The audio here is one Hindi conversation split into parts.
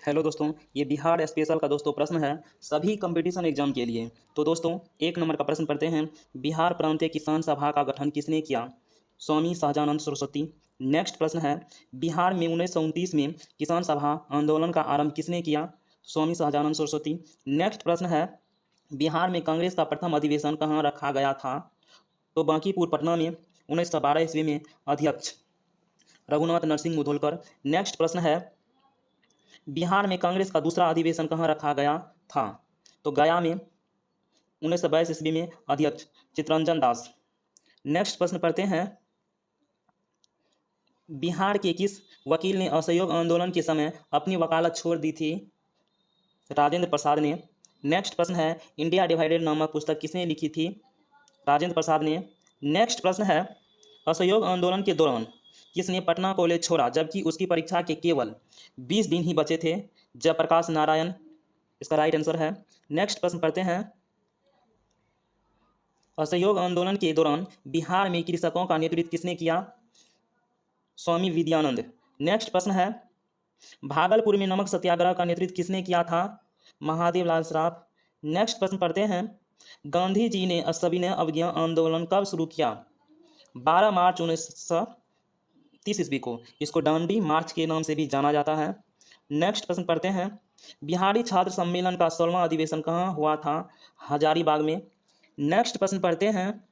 हेलो दोस्तों, ये बिहार स्पेशल का दोस्तों प्रश्न है सभी कंपटीशन एग्जाम के लिए। तो दोस्तों, एक नंबर का प्रश्न पढ़ते हैं। बिहार प्रांतीय किसान सभा का गठन किसने किया? स्वामी सहजानंद सरस्वती। नेक्स्ट प्रश्न है, बिहार में 1929 में किसान सभा आंदोलन का आरंभ किसने किया? स्वामी सहजानंद सरस्वती। नेक्स्ट प्रश्न है, बिहार में कांग्रेस का प्रथम अधिवेशन कहाँ रखा गया था? तो बांकीपुर पटना में 1912 ईस्वी में। अध्यक्ष रघुनाथ नरसिंह मुधोलकर। नेक्स्ट प्रश्न है, बिहार में कांग्रेस का दूसरा अधिवेशन कहाँ रखा गया था? तो गया में 1922 ईस्वी में। अध्यक्ष चित्तरंजन दास। नेक्स्ट प्रश्न पढ़ते हैं, बिहार के किस वकील ने असहयोग आंदोलन के समय अपनी वकालत छोड़ दी थी? राजेंद्र प्रसाद ने। नेक्स्ट प्रश्न है, इंडिया डिवाइडेड नामक पुस्तक किसने लिखी थी? राजेंद्र प्रसाद ने। नेक्स्ट प्रश्न है, असहयोग आंदोलन के दौरान किसने पटना कॉलेज छोड़ा जबकि उसकी परीक्षा के केवल 20 दिन ही बचे थे? जयप्रकाश नारायण इसका राइट आंसर है। नेक्स्ट प्रश्न पढ़ते हैं, असहयोग आंदोलन के दौरान बिहार में कृषकों का नेतृत्व किसने किया? स्वामी विद्यानंद। नेक्स्ट प्रश्न है, भागलपुर में नमक सत्याग्रह का नेतृत्व किसने किया था? महादेव लाल सराफ। नेक्स्ट प्रश्न पढ़ते हैं, गांधी जी ने सविनय अवज्ञा आंदोलन कब शुरू किया? 12 मार्च 1930 ईस्वी को। इसको डांडी मार्च के नाम से भी जाना जाता है। नेक्स्ट प्रश्न पढ़ते हैं, बिहारी छात्र सम्मेलन का 16वां अधिवेशन कहाँ हुआ था? हजारीबाग में। नेक्स्ट प्रश्न पढ़ते हैं,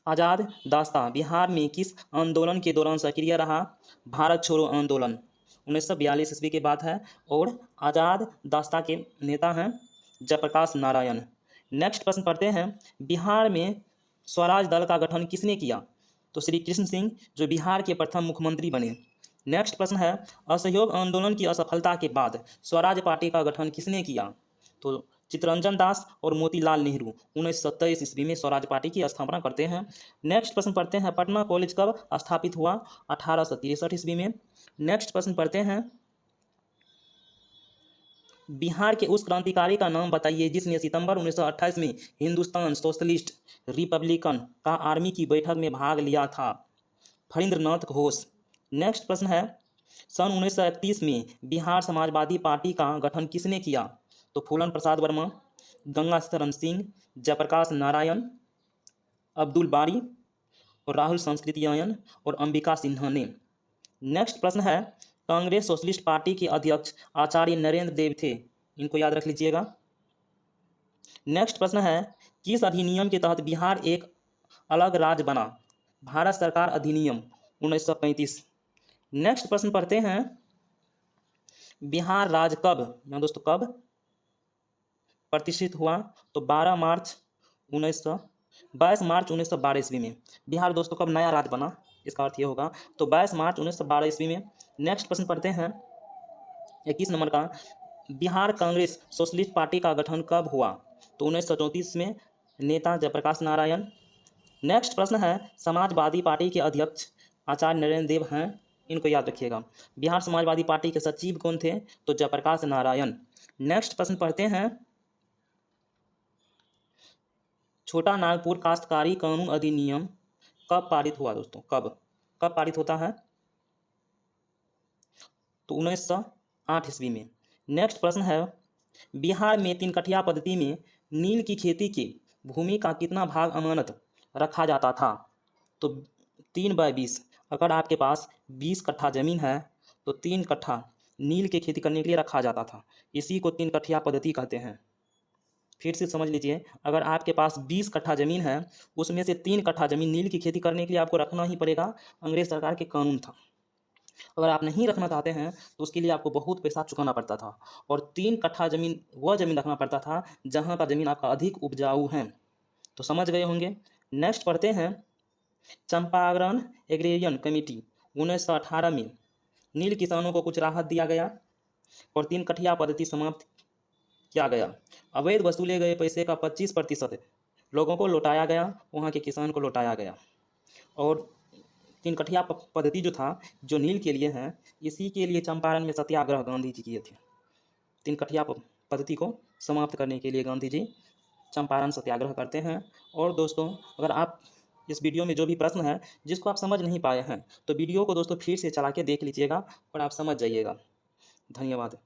आज़ाद दास्ता बिहार में किस आंदोलन के दौरान सक्रिय रहा? भारत छोड़ो आंदोलन 1942 ईस्वी की बात है। और आज़ाद दास्ता के नेता हैं जयप्रकाश नारायण। नेक्स्ट प्रश्न पढ़ते हैं, बिहार में स्वराज दल का गठन किसने किया? तो श्री कृष्ण सिंह, जो बिहार के प्रथम मुख्यमंत्री बने। नेक्स्ट प्रश्न है, असहयोग आंदोलन की असफलता के बाद स्वराज पार्टी का गठन किसने किया? तो चित्तरंजन दास और मोतीलाल नेहरू 1927 ईस्वी में स्वराज पार्टी की स्थापना करते हैं। नेक्स्ट प्रश्न पढ़ते हैं, पटना कॉलेज कब स्थापित हुआ? 1863 ईस्वी में। नेक्स्ट प्रश्न पढ़ते हैं, बिहार के उस क्रांतिकारी का नाम बताइए जिसने सितंबर 1928 में हिंदुस्तान सोशलिस्ट रिपब्लिकन का आर्मी की बैठक में भाग लिया था। फणींद्रनाथ घोष। नेक्स्ट प्रश्न है, सन 1931 में बिहार समाजवादी पार्टी का गठन किसने किया? तो फूलन प्रसाद वर्मा, गंगाशरण सिंह, जयप्रकाश नारायण, अब्दुल बारी और राहुल सांकृत्यायन और अंबिका सिन्हा ने। नेक्स्ट प्रश्न है, कांग्रेस सोशलिस्ट पार्टी के अध्यक्ष आचार्य नरेंद्र देव थे। इनको याद रख लीजिएगा। नेक्स्ट प्रश्न है, किस अधिनियम के तहत बिहार एक अलग राज्य बना? भारत सरकार अधिनियम 1935। नेक्स्ट प्रश्न पढ़ते हैं, बिहार राज्य कब दोस्तों कब प्रतिष्ठित हुआ? तो 22 मार्च 1912 ईस्वी में। बिहार दोस्तों कब नया राज्य बना, इसका अर्थ ये होगा। तो 22 मार्च 1912 ईस्वी में। नेक्स्ट प्रश्न पढ़ते हैं, 21 नंबर का, बिहार कांग्रेस सोशलिस्ट पार्टी का गठन कब हुआ? तो 1934 में। नेता जयप्रकाश नारायण। नेक्स्ट प्रश्न है, समाजवादी पार्टी के अध्यक्ष आचार्य नरेंद्र देव हैं। इनको याद रखिएगा। बिहार समाजवादी पार्टी के सचिव कौन थे? तो जयप्रकाश नारायण। नेक्स्ट प्रश्न पढ़ते हैं, छोटा नागपुर काश्तकारी कानून अधिनियम कब पारित हुआ? दोस्तों कब पारित होता है? तो 1908 ईस्वी में। नेक्स्ट प्रश्न है, बिहार में 3 कठिया पद्धति में नील की खेती की भूमि का कितना भाग अमानत रखा जाता था? तो 3/20। अगर आपके पास 20 कट्ठा ज़मीन है तो 3 कट्ठा नील की खेती करने के लिए रखा जाता था। इसी को 3 कठिया पद्धति कहते हैं। फिर से समझ लीजिए, अगर आपके पास 20 कट्ठा ज़मीन है, उसमें से 3 कट्ठा ज़मीन नील की खेती करने के लिए आपको रखना ही पड़ेगा। अंग्रेज सरकार के कानून था। अगर आप नहीं रखना चाहते हैं तो उसके लिए आपको बहुत पैसा चुकाना पड़ता था। और 3 कट्ठा ज़मीन वह ज़मीन रखना पड़ता था जहाँ का ज़मीन आपका अधिक उपजाऊ है। तो समझ गए होंगे। नेक्स्ट पढ़ते हैं, चंपारण एग्रेरियन कमेटी 1918 में नील किसानों को कुछ राहत दिया गया और 3 कठिया पद्धति समाप्त किया गया। अवैध वसूले गए पैसे का 25% लोगों को लौटाया गया, वहाँ के किसान को लौटाया गया। और 3 कठिया पद्धति जो था, जो नील के लिए है, इसी के लिए चंपारण में सत्याग्रह गांधी जी किए थे। 3 कठिया पद्धति को समाप्त करने के लिए गांधी जी चंपारण सत्याग्रह करते हैं। और दोस्तों, अगर आप इस वीडियो में जो भी प्रश्न है जिसको आप समझ नहीं पाए हैं तो वीडियो को दोस्तों फिर से चला के देख लीजिएगा और आप समझ जाइएगा। धन्यवाद।